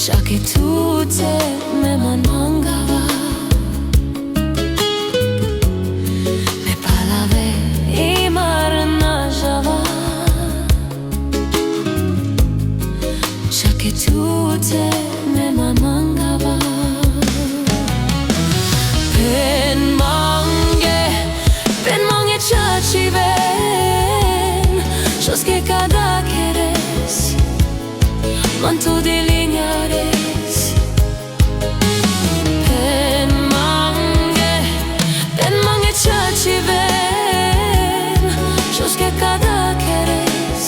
ciò che tutte me mancava. Me parlave i marnajava, ciò che tutte me mancava. Ben mange chachi ven, jos que cada queres, manto de liñares. Ben mange chachi ven, jos que cada queres,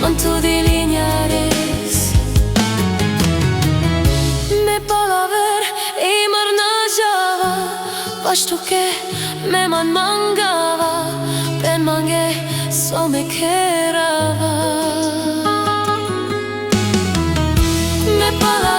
manto de liñares. Me palaver y marnajava, pasto que me mangava, ben mange so me querava. Me palaver